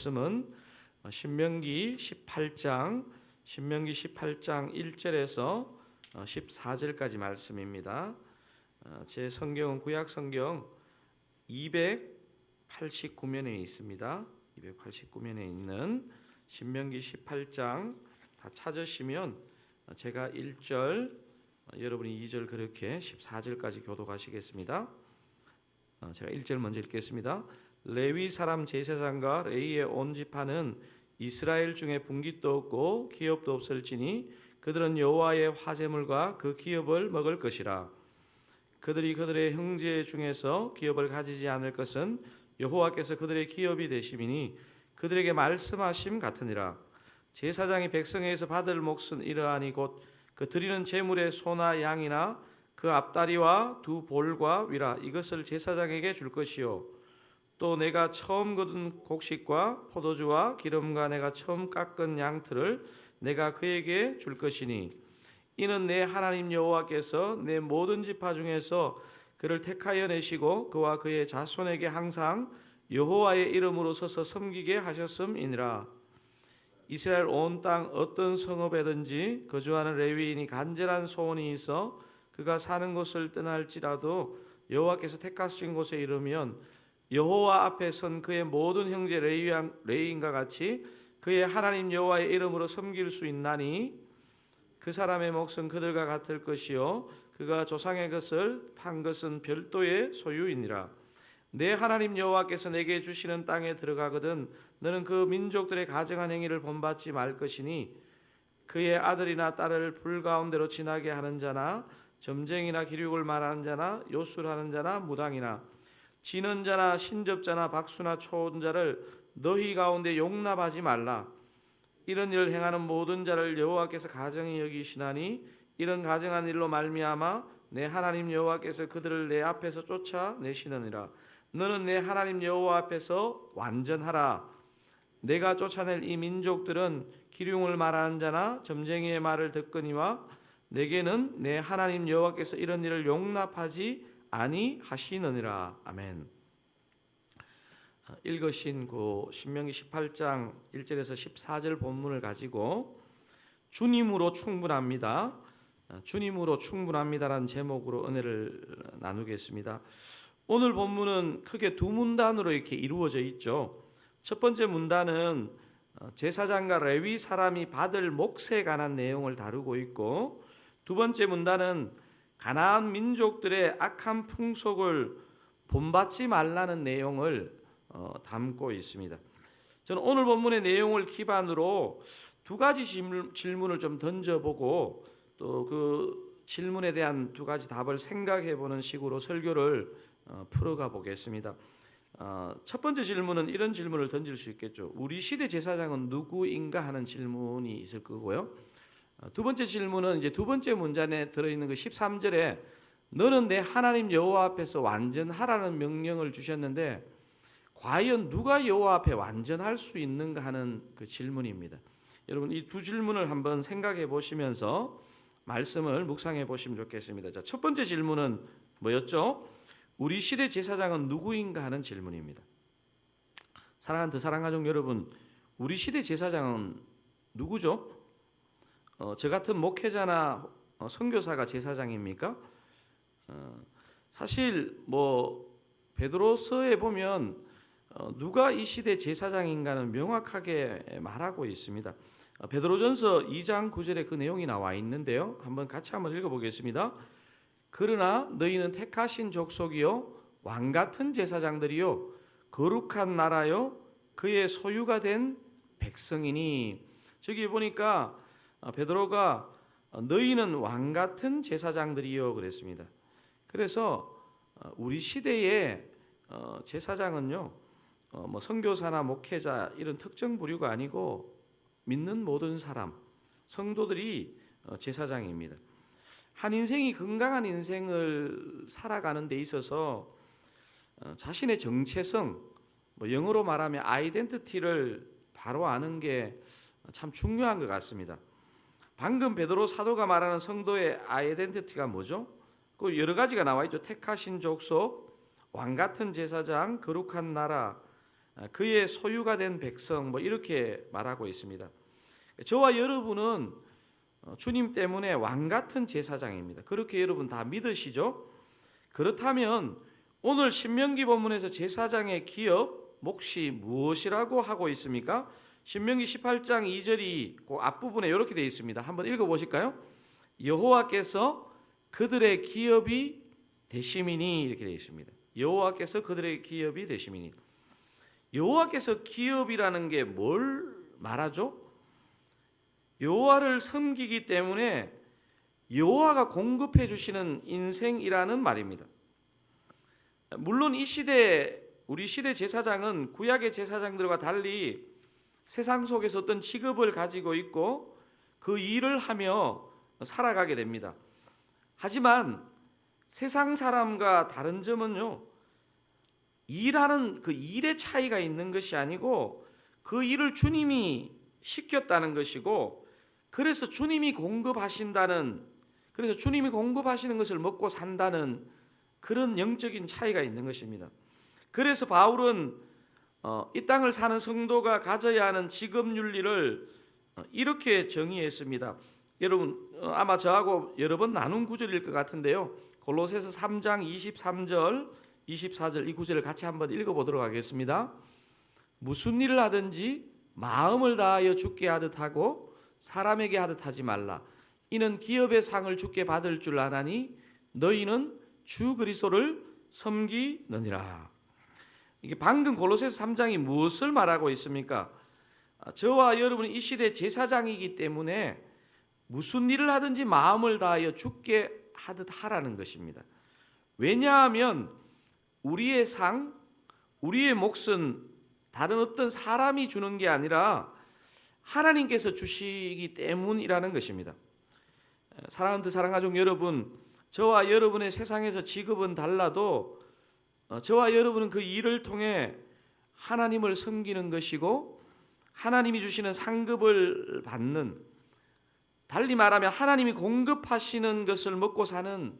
말씀은 신명기 18장 1절에서 14절까지 말씀입니다. 제 성경은 구약 성경 289면에 있습니다. 289면에 있는 신명기 18장 다 찾으시면 제가 1절, 여러분이 2절 그렇게 14절까지 교독하시겠습니다. 제가 1절 먼저 읽겠습니다. 레위 사람 제사장과 레위의 온 지파는 이스라엘 중에 분깃도 없고 기업도 없을지니 그들은 여호와의 화제물과 그 기업을 먹을 것이라. 그들이 그들의 형제 중에서 기업을 가지지 않을 것은 여호와께서 그들의 기업이 되심이니 그들에게 말씀하심 같으니라. 제사장이 백성에게서 받을 몫은 이러하니 곧 그 드리는 제물의 소나 양이나 그 앞다리와 두 볼과 위라 이것을 제사장에게 줄 것이요 또 내가 처음 거둔 곡식과 포도주와 기름과 내가 처음 깎은 양틀을 내가 그에게 줄 것이니 이는 내 하나님 여호와께서 내 모든 지파 중에서 그를 택하여 내시고 그와 그의 자손에게 항상 여호와의 이름으로 서서 섬기게 하셨음이니라. 이스라엘 온 땅 어떤 성읍에든지 거주하는 레위인이 간절한 소원이 있어 그가 사는 곳을 떠날지라도 여호와께서 택하신 곳에 이르면 여호와 앞에 선 그의 모든 형제 레위인과 같이 그의 하나님 여호와의 이름으로 섬길 수 있나니 그 사람의 몫은 그들과 같을 것이요 그가 조상의 것을 판 것은 별도의 소유이니라. 내 하나님 여호와께서 내게 주시는 땅에 들어가거든 너는 그 민족들의 가증한 행위를 본받지 말 것이니 그의 아들이나 딸을 불 가운데로 지나게 하는 자나 점쟁이나 기륙을 말하는 자나 요술하는 자나 무당이나 지는 자나 신접자나 박수나 초혼자를 너희 가운데 용납하지 말라. 이런 일을 행하는 모든 자를 여호와께서 가증히 여기시나니 이런 가증한 일로 말미암아 내 하나님 여호와께서 그들을 내 앞에서 쫓아내시느니라. 너는 내 하나님 여호와 앞에서 완전하라. 내가 쫓아낼 이 민족들은 기륭을 말하는 자나 점쟁이의 말을 듣거니와 내게는 내 하나님 여호와께서 이런 일을 용납하지 아니하시느니라. 아멘. 읽으신 그 신명기 18장 1절에서 14절 본문을 가지고 주님으로 충분합니다. 주님으로 충분합니다라는 제목으로 은혜를 나누겠습니다. 오늘 본문은 크게 두 문단으로 이렇게 이루어져 있죠. 첫 번째 문단은 제사장과 레위 사람이 받을 몫에 관한 내용을 다루고 있고 두 번째 문단은 가나안 민족들의 악한 풍속을 본받지 말라는 내용을 담고 있습니다. 저는 오늘 본문의 내용을 기반으로 두 가지 질문을 좀 던져보고 또 그 질문에 대한 두 가지 답을 생각해보는 식으로 설교를 풀어가 보겠습니다. 첫 번째 질문은 이런 질문을 던질 수 있겠죠. 우리 시대 제사장은 누구인가 하는 질문이 있을 거고요. 두 번째 질문은 이제 두 번째 문단에 들어있는 그 13절에 너는 내 하나님 여호와 앞에서 완전하라는 명령을 주셨는데 과연 누가 여호와 앞에 완전할 수 있는가 하는 그 질문입니다. 여러분 이 두 질문을 한번 생각해 보시면서 말씀을 묵상해 보시면 좋겠습니다. 자, 첫 번째 질문은 뭐였죠? 우리 시대 제사장은 누구인가 하는 질문입니다. 사랑하는 사랑가족 여러분, 우리 시대 제사장은 누구죠? 저 같은 목회자나 선교사가 제사장입니까? 사실 베드로서에 보면 누가 이 시대 제사장인가는 명확하게 말하고 있습니다. 베드로전서 2장 9절에 그 내용이 나와 있는데요. 같이 한번 읽어보겠습니다. 그러나 너희는 택하신 족속이요 왕같은 제사장들이요 거룩한 나라요 그의 소유가 된 백성이니. 저기 보니까 베드로가 너희는 왕같은 제사장들이요 그랬습니다. 그래서 우리 시대의 제사장은요 선교사나 목회자 이런 특정 부류가 아니고 믿는 모든 사람 성도들이 제사장입니다. 한 인생이 건강한 인생을 살아가는 데 있어서 자신의 정체성, 영어로 말하면 아이덴티티를 바로 아는 게 참 중요한 것 같습니다. 방금 베드로 사도가 말하는 성도의 아이덴티티가 뭐죠? 그 여러 가지가 나와 있죠. 택하신 족속, 왕같은 제사장, 거룩한 나라, 그의 소유가 된 백성 뭐 이렇게 말하고 있습니다. 저와 여러분은 주님 때문에 왕 같은 제사장입니다. 그렇게 여러분 다 믿으시죠? 그렇다면 오늘 신명기 본문에서 제사장의 기업 몫이 무엇이라고 하고 있습니까? 신명기 18장 2절이 그 앞부분에 이렇게 되어 있습니다. 한번 읽어보실까요? 여호와께서 그들의 기업이 되심이니 이렇게 되어 있습니다. 여호와께서 그들의 기업이 되심이니. 여호와께서 기업이라는 게 뭘 말하죠? 여호와를 섬기기 때문에 여호와가 공급해 주시는 인생이라는 말입니다. 물론 이 시대 우리 시대 제사장은 구약의 제사장들과 달리 세상 속에서 어떤 직업을 가지고 있고 그 일을 하며 살아가게 됩니다. 하지만 세상 사람과 다른 점은요, 일하는 그 일의 차이가 있는 것이 아니고 그 일을 주님이 시켰다는 것이고, 그래서 주님이 공급하신다는, 그래서 주님이 공급하시는 것을 먹고 산다는 그런 영적인 차이가 있는 것입니다. 그래서 바울은 이 땅을 사는 성도가 가져야 하는 직업 윤리를 이렇게 정의했습니다. 여러분 아마 저하고 여러 번 나눈 구절일 것 같은데요. 골로새서 3장 23절 24절 이 구절을 같이 한번 읽어보도록 하겠습니다. 무슨 일을 하든지 마음을 다하여 주께 하듯 하고 사람에게 하듯 하지 말라. 이는 기업의 상을 주께 받을 줄 아나니 너희는 주 그리스도를 섬기느니라. 이게 방금 골로새서 3장이 무엇을 말하고 있습니까? 저와 여러분은 이 시대 제사장이기 때문에 무슨 일을 하든지 마음을 다하여 주께 하듯 하라는 것입니다. 왜냐하면 우리의 상, 우리의 몫은 다른 어떤 사람이 주는 게 아니라 하나님께서 주시기 때문이라는 것입니다. 사랑하는 사랑가족 여러분, 저와 여러분의 세상에서 직업은 달라도 저와 여러분은 그 일을 통해 하나님을 섬기는 것이고 하나님이 주시는 상급을 받는, 달리 말하면 하나님이 공급하시는 것을 먹고 사는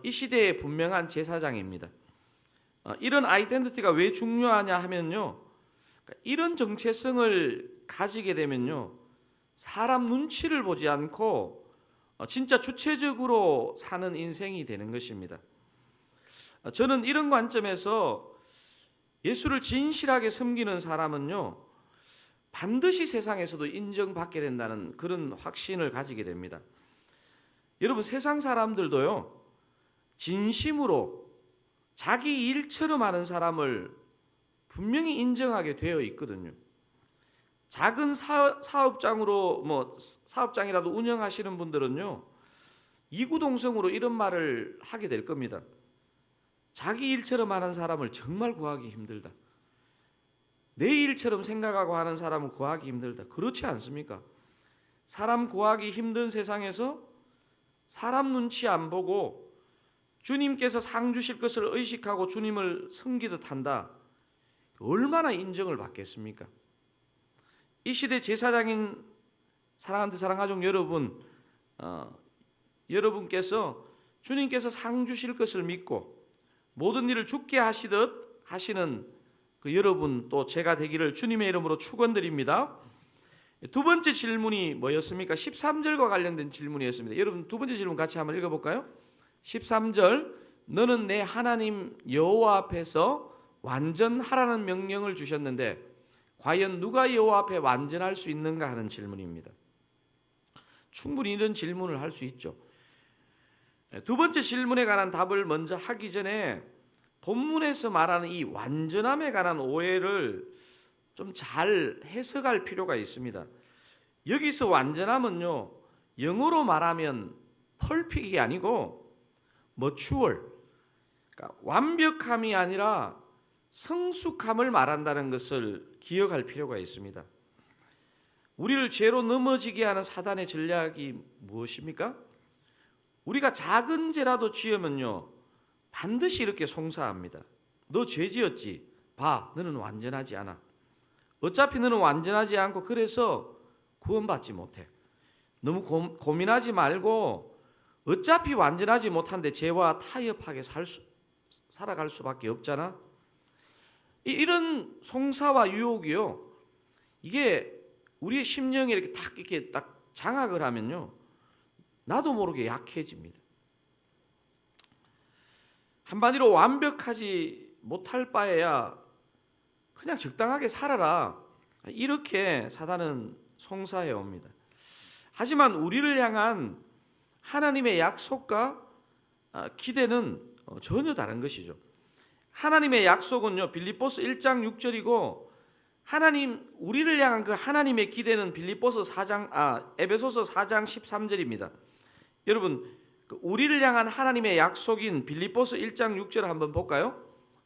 이 시대의 분명한 제사장입니다. 이런 아이덴티티가 왜 중요하냐 하면요, 이런 정체성을 가지게 되면요, 사람 눈치를 보지 않고 진짜 주체적으로 사는 인생이 되는 것입니다. 저는 이런 관점에서 예수를 진실하게 섬기는 사람은요, 반드시 세상에서도 인정받게 된다는 그런 확신을 가지게 됩니다. 여러분, 세상 사람들도요, 진심으로 자기 일처럼 하는 사람을 분명히 인정하게 되어 있거든요. 작은 사업장으로 사업장이라도 운영하시는 분들은요, 이구동성으로 이런 말을 하게 될 겁니다. 자기 일처럼 하는 사람을 정말 구하기 힘들다. 내 일처럼 생각하고 하는 사람은 구하기 힘들다. 그렇지 않습니까? 사람 구하기 힘든 세상에서 사람 눈치 안 보고 주님께서 상 주실 것을 의식하고 주님을 섬기듯 한다. 얼마나 인정을 받겠습니까? 이 시대 제사장인 사랑하는 사랑가족 여러분, 여러분께서 주님께서 상 주실 것을 믿고 모든 일을 주께 하시듯 하시는 그 여러분, 또 제가 되기를 주님의 이름으로 축원드립니다. 두 번째 질문이 뭐였습니까? 13절과 관련된 질문이었습니다. 여러분 두 번째 질문 같이 한번 읽어볼까요? 13절, 너는 내 하나님 여호와 앞에서 완전하라는 명령을 주셨는데 과연 누가 여호와 앞에 완전할 수 있는가 하는 질문입니다. 충분히 이런 질문을 할 수 있죠. 두 번째 질문에 관한 답을 먼저 하기 전에 본문에서 말하는 이 완전함에 관한 오해를 좀 잘 해석할 필요가 있습니다. 여기서 완전함은요, 영어로 말하면 펄픽이 아니고 mature, 그러니까 완벽함이 아니라 성숙함을 말한다는 것을 기억할 필요가 있습니다. 우리를 죄로 넘어지게 하는 사단의 전략이 무엇입니까? 우리가 작은 죄라도 지으면요, 반드시 이렇게 송사합니다. 너 죄 지었지? 봐, 너는 완전하지 않아. 어차피 너는 완전하지 않고 그래서 구원받지 못해. 너무 고민하지 말고 어차피 완전하지 못한데 죄와 타협하게 살아갈 수밖에 없잖아. 이런 송사와 유혹이요, 이게 우리의 심령에 이렇게 딱 장악을 하면요, 나도 모르게 약해집니다. 한마디로 완벽하지 못할 바에야 그냥 적당하게 살아라, 이렇게 사단은 송사해 옵니다. 하지만 우리를 향한 하나님의 약속과 기대는 전혀 다른 것이죠. 하나님의 약속은요, 빌립보서 1장 6절이고 우리를 향한 그 하나님의 기대는 에베소서 4장 13절입니다. 여러분, 우리를 향한 하나님의 약속인 빌립보서 1장 6절을 한번 볼까요?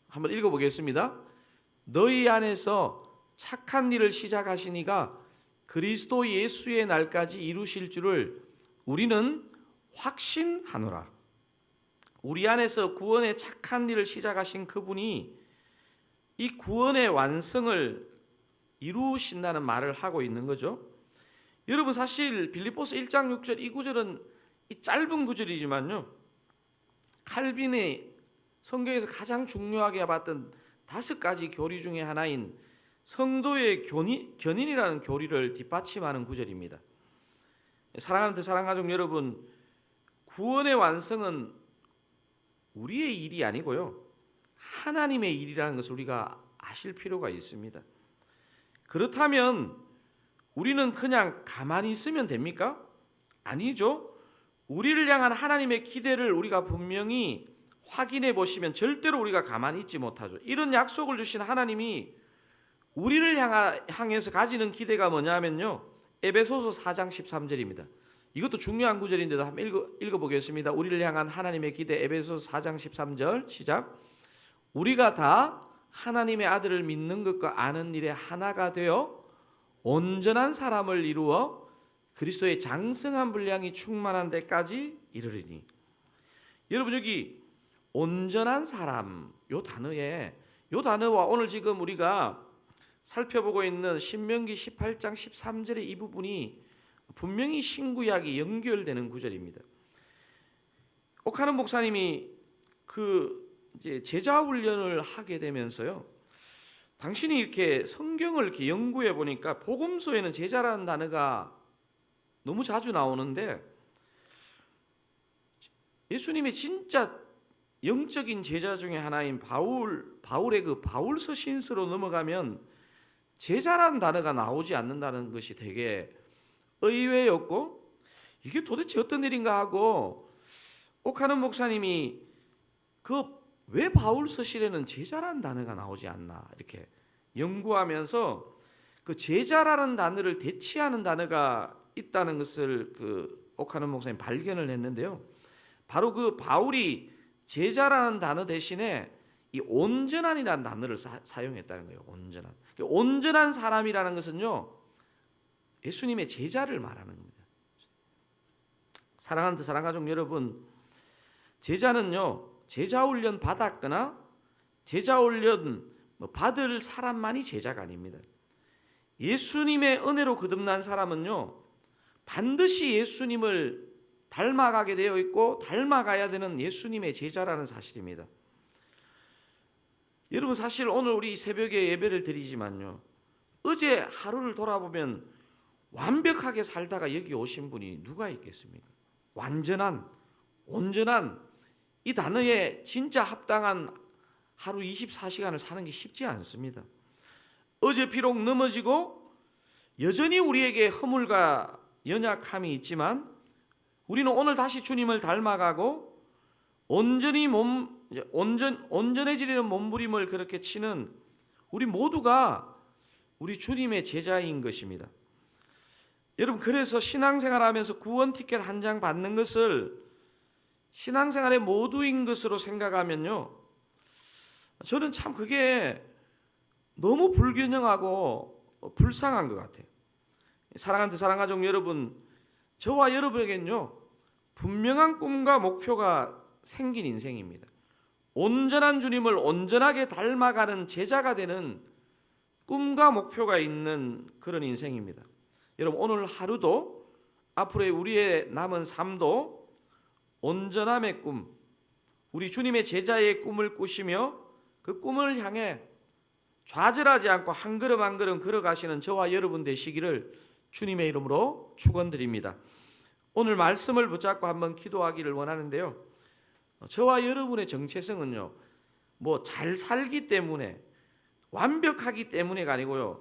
한번 읽어보겠습니다. 너희 안에서 착한 일을 시작하신 이가 그리스도 예수의 날까지 이루실 줄을 우리는 확신하노라. 우리 안에서 구원의 착한 일을 시작하신 그분이 이 구원의 완성을 이루신다는 말을 하고 있는 거죠. 여러분, 사실 빌립보서 1장 6절 이 구절은 이 짧은 구절이지만요, 칼빈이 성경에서 가장 중요하게 봤던 5가지 교리 중에 하나인 성도의 견인이라는 교리를 뒷받침하는 구절입니다. 사랑하는 사랑가족 여러분, 구원의 완성은 우리의 일이 아니고요, 하나님의 일이라는 것을 우리가 아실 필요가 있습니다. 그렇다면 우리는 그냥 가만히 있으면 됩니까? 아니죠. 우리를 향한 하나님의 기대를 우리가 분명히 확인해 보시면 절대로 우리가 가만히 있지 못하죠. 이런 약속을 주신 하나님이 우리를 향해서 가지는 기대가 뭐냐면요, 에베소서 4장 13절입니다. 이것도 중요한 구절인데도 한번 읽어보겠습니다. 우리를 향한 하나님의 기대, 에베소서 4장 13절 시작. 우리가 다 하나님의 아들을 믿는 것과 아는 일에 하나가 되어 온전한 사람을 이루어 그리스도의 장성한 분량이 충만한 데까지 이르리니. 여러분, 여기 온전한 사람, 요 단어와 오늘 지금 우리가 살펴보고 있는 신명기 18장 13절의 이 부분이 분명히 신구약이 연결되는 구절입니다. 옥하는 목사님이 이제 제자 훈련을 하게 되면서요, 당신이 이렇게 성경을 이렇게 연구해 보니까 복음서에는 제자라는 단어가 너무 자주 나오는데 예수님의 진짜 영적인 제자 중에 하나인 바울의 그 바울서 신서로 넘어가면 제자라는 단어가 나오지 않는다는 것이 되게 의외였고, 이게 도대체 어떤 일인가 하고 옥하는 목사님이 왜 바울서실에는 제자라는 단어가 나오지 않나 이렇게 연구하면서 그 제자라는 단어를 대치하는 단어가 있다는 것을 옥하는 목사님 발견을 했는데요. 바로 그 바울이 제자라는 단어 대신에 이 온전한이라는 단어를 사용했다는 거예요. 온전한 사람이라는 것은요, 예수님의 제자를 말하는 겁니다. 사랑하는 사랑가족 여러분, 제자는요, 제자 훈련 받았거나 제자 훈련 받을 사람만이 제자가 아닙니다. 예수님의 은혜로 거듭난 사람은요, 반드시 예수님을 닮아가게 되어 있고 닮아가야 되는 예수님의 제자라는 사실입니다. 여러분, 사실 오늘 우리 새벽에 예배를 드리지만요, 어제 하루를 돌아보면 완벽하게 살다가 여기 오신 분이 누가 있겠습니까? 온전한 이 단어에 진짜 합당한 하루 24시간을 사는 게 쉽지 않습니다. 어제 비록 넘어지고 여전히 우리에게 허물과 연약함이 있지만 우리는 오늘 다시 주님을 닮아가고 온전해지려는 몸부림을 그렇게 치는 우리 모두가 우리 주님의 제자인 것입니다. 여러분, 그래서 신앙생활하면서 구원 티켓 한 장 받는 것을 신앙생활의 모두인 것으로 생각하면요, 저는 참 그게 너무 불균형하고 불쌍한 것 같아요. 사랑하는 사랑가족 여러분, 저와 여러분에겐요, 분명한 꿈과 목표가 생긴 인생입니다. 온전한 주님을 온전하게 닮아가는 제자가 되는 꿈과 목표가 있는 그런 인생입니다. 여러분, 오늘 하루도 앞으로의 우리의 남은 삶도 온전함의 꿈, 우리 주님의 제자의 꿈을 꾸시며 그 꿈을 향해 좌절하지 않고 한 걸음 한 걸음 걸어가시는 저와 여러분 되시기를 주님의 이름으로 축원드립니다. 오늘 말씀을 붙잡고 한번 기도하기를 원하는데요, 저와 여러분의 정체성은요, 뭐 잘 살기 때문에, 완벽하기 때문에가 아니고요,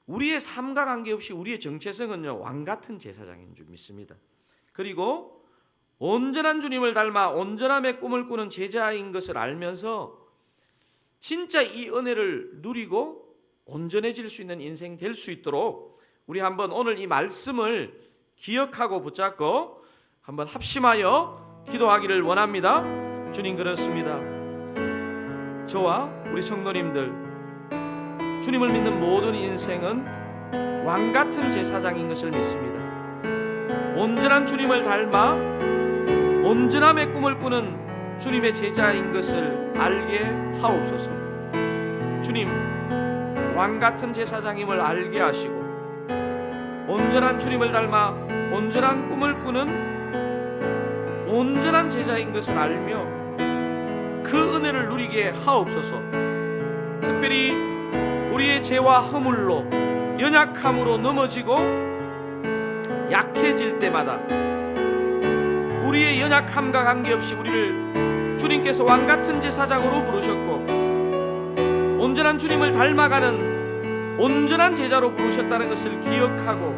우리의 삶과 관계없이 우리의 정체성은요, 왕같은 제사장인 줄 믿습니다. 그리고 온전한 주님을 닮아 온전함의 꿈을 꾸는 제자인 것을 알면서 진짜 이 은혜를 누리고 온전해질 수 있는 인생 될 수 있도록 우리 한번 오늘 이 말씀을 기억하고 붙잡고 한번 합심하여 기도하기를 원합니다. 주님, 그렇습니다. 저와 우리 성도님들, 주님을 믿는 모든 인생은 왕같은 제사장인 것을 믿습니다. 온전한 주님을 닮아 온전함의 꿈을 꾸는 주님의 제자인 것을 알게 하옵소서. 주님, 왕같은 제사장임을 알게 하시고 온전한 주님을 닮아 온전한 꿈을 꾸는 온전한 제자인 것을 알며 그 은혜를 누리게 하옵소서. 특별히 우리의 죄와 허물로, 연약함으로 넘어지고 약해질 때마다 우리의 연약함과 관계없이 우리를 주님께서 왕같은 제사장으로 부르셨고 온전한 주님을 닮아가는 온전한 제자로 부르셨다는 것을 기억하고,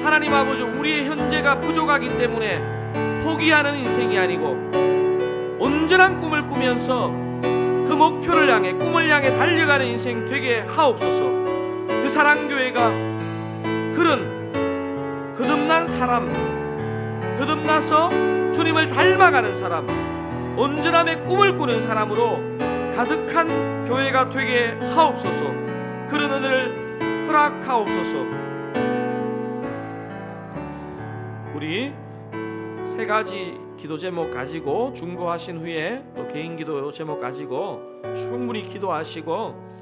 하나님 아버지, 우리의 현재가 부족하기 때문에 포기하는 인생이 아니고 온전한 꿈을 꾸면서 그 목표를 향해, 꿈을 향해 달려가는 인생 되게 하옵소서. 그 사랑교회가 그런 거듭난 사람, 거듭나서 주님을 닮아가는 사람, 온전함의 꿈을 꾸는 사람으로 가득한 교회가 되게 하옵소서. 그런 은혜를 허락하옵소서. 우리 세 가지 기도 제목 가지고 중보하신 후에 또 개인 기도 제목 가지고 충분히 기도하시고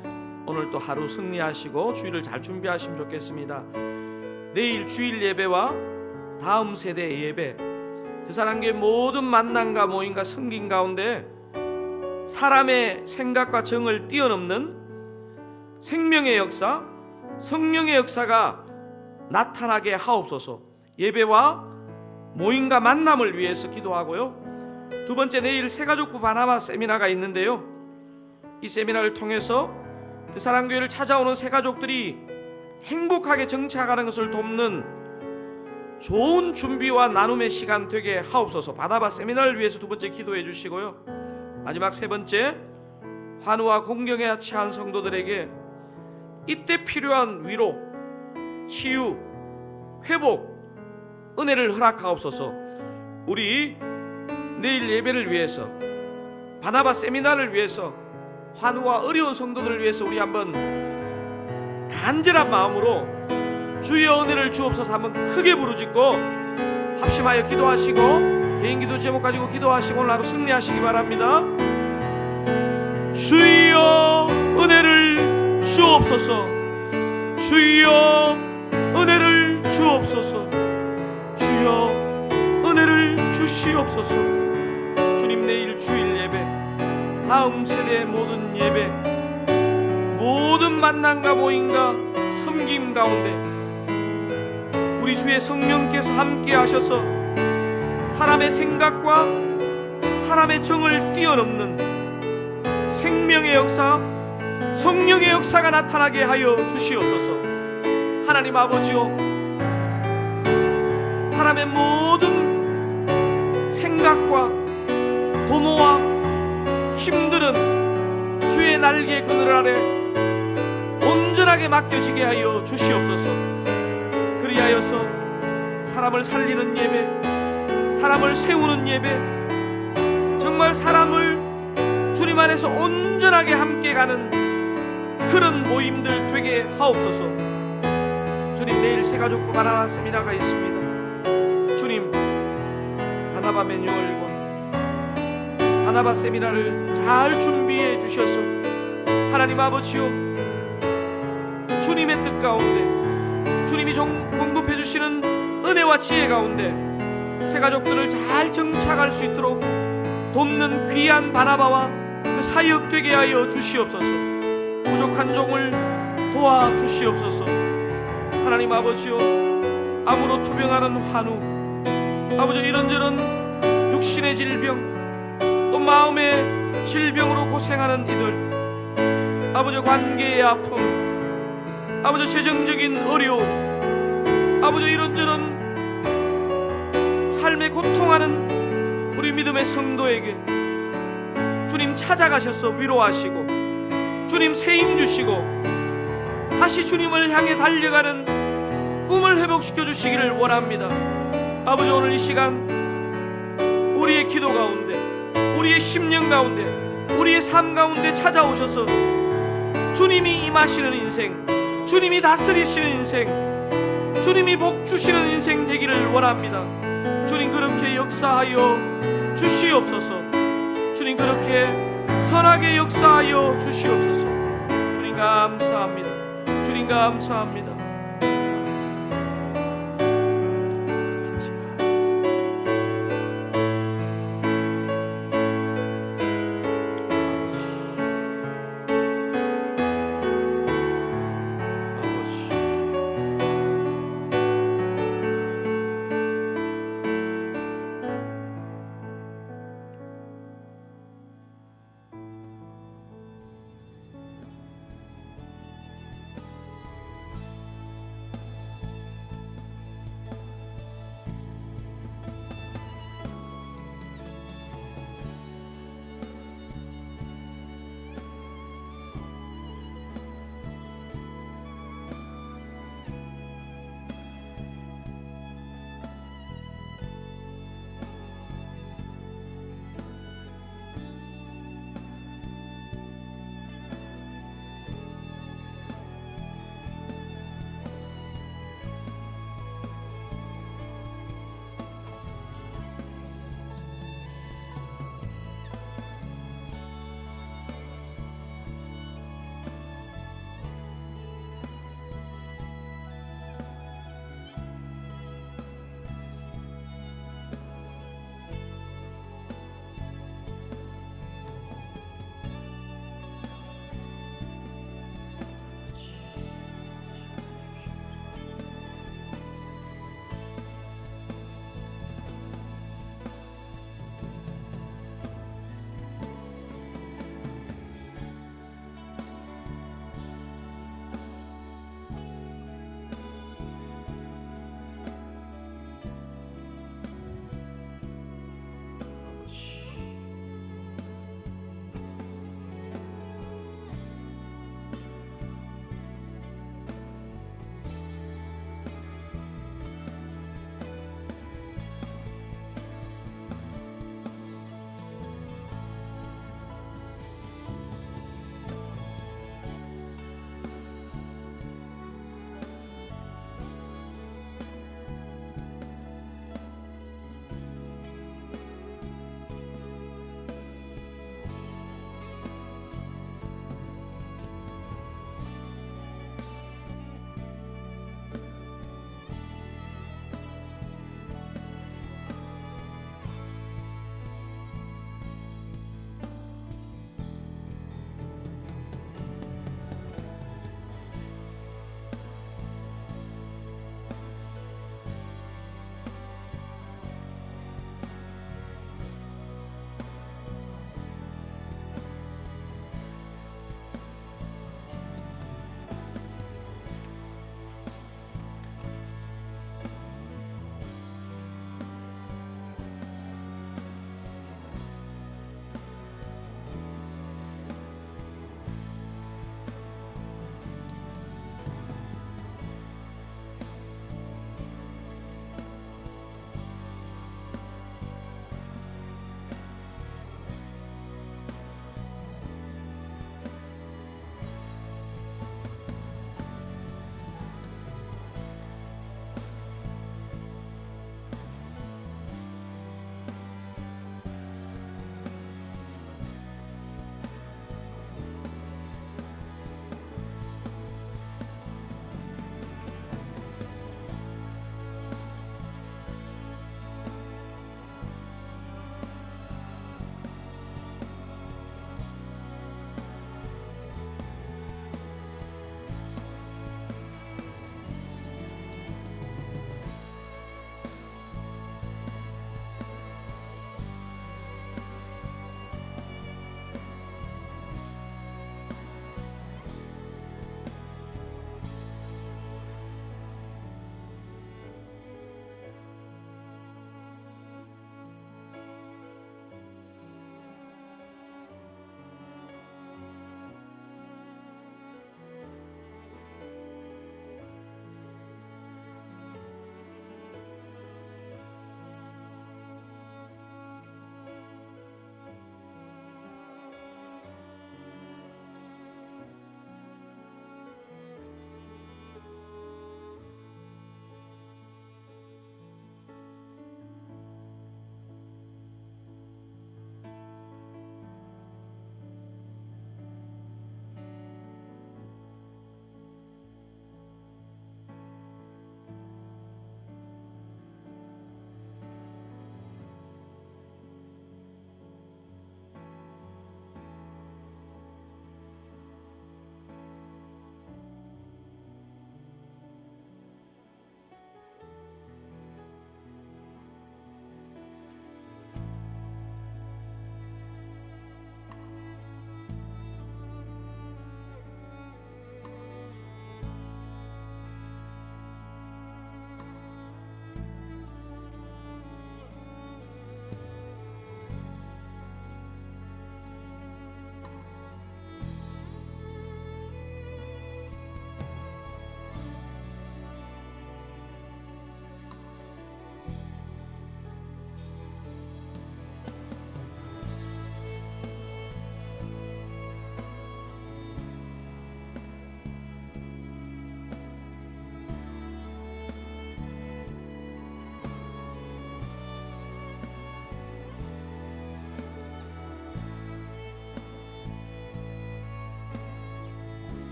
오늘 또 하루 승리하시고 주일을 잘 준비하시면 좋겠습니다. 내일 주일 예배와 다음 세대 예배, 드사랑교회 모든 만남과 모임과 섬김 가운데 사람의 생각과 정을 뛰어넘는 생명의 역사, 성령의 역사가 나타나게 하옵소서. 예배와 모임과 만남을 위해서 기도하고요, 두 번째, 내일 새가족부 바나바 세미나가 있는데요, 이 세미나를 통해서 드사랑교회를 찾아오는 새가족들이 행복하게 정착하는 것을 돕는 좋은 준비와 나눔의 시간 되게 하옵소서. 바나바 세미나를 위해서 두 번째 기도해 주시고요, 마지막 세 번째, 환우와 공경에 처한 성도들에게 이때 필요한 위로, 치유, 회복, 은혜를 허락하옵소서. 우리 내일 예배를 위해서, 바나바 세미나를 위해서, 환우와 어려운 성도들을 위해서 우리 한번 간절한 마음으로 주의 은혜를 주옵소서 한번 크게 부르짖고 합심하여 기도하시고 개인 기도 제목 가지고 기도하시고 오늘 하루 승리하시기 바랍니다. 주여 은혜를 주옵소서. 주여 은혜를 주옵소서. 주여 은혜를 주시옵소서. 주님, 내일 주일 예배, 다음 세대의 모든 예배, 모든 만남과 모임과 섬김 가운데 우리 주의 성령께서 함께 하셔서 사람의 생각과 사람의 정을 뛰어넘는 생명의 역사, 성령의 역사가 나타나게 하여 주시옵소서. 하나님 아버지요, 사람의 모든 생각과 도모와 힘들은 주의 날개 그늘 아래 온전하게 맡겨지게 하여 주시옵소서. 그리하여서 사람을 살리는 예배, 사람을 세우는 예배, 정말 사람을 주님 안에서 온전하게 함께 가는 그런 모임들 되게 하옵소서. 주님, 내일 새가족부 바나바 세미나가 있습니다. 주님, 바나바 매뉴얼과 바나바 세미나를 잘 준비해 주셔서 하나님 아버지요, 주님의 뜻 가운데, 주님이 공급해 주시는 은혜와 지혜 가운데 새가족들을 잘 정착할 수 있도록 돕는 귀한 바나바와 그 사역 되게 하여 주시옵소서. 부족한 종을 도와주시옵소서. 하나님 아버지요, 암으로 투병하는 환우, 아버지 이런저런 육신의 질병 또 마음의 질병으로 고생하는 이들, 아버지 관계의 아픔, 아버지 재정적인 어려움, 아버지 이런저런 삶에 고통하는 우리 믿음의 성도에게 주님 찾아가셔서 위로하시고 주님 세임 주시고 다시 주님을 향해 달려가는 꿈을 회복시켜 주시기를 원합니다. 아버지 오늘 이 시간 우리의 기도 가운데, 우리의 심령 가운데, 우리의 삶 가운데 찾아오셔서 주님이 임하시는 인생, 주님이 다스리시는 인생, 주님이 복 주시는 인생 되기를 원합니다. 주님 그렇게 역사하여 주시옵소서. 주님 그렇게 선하게 역사하여 주시옵소서. 주님 감사합니다. 주님 감사합니다.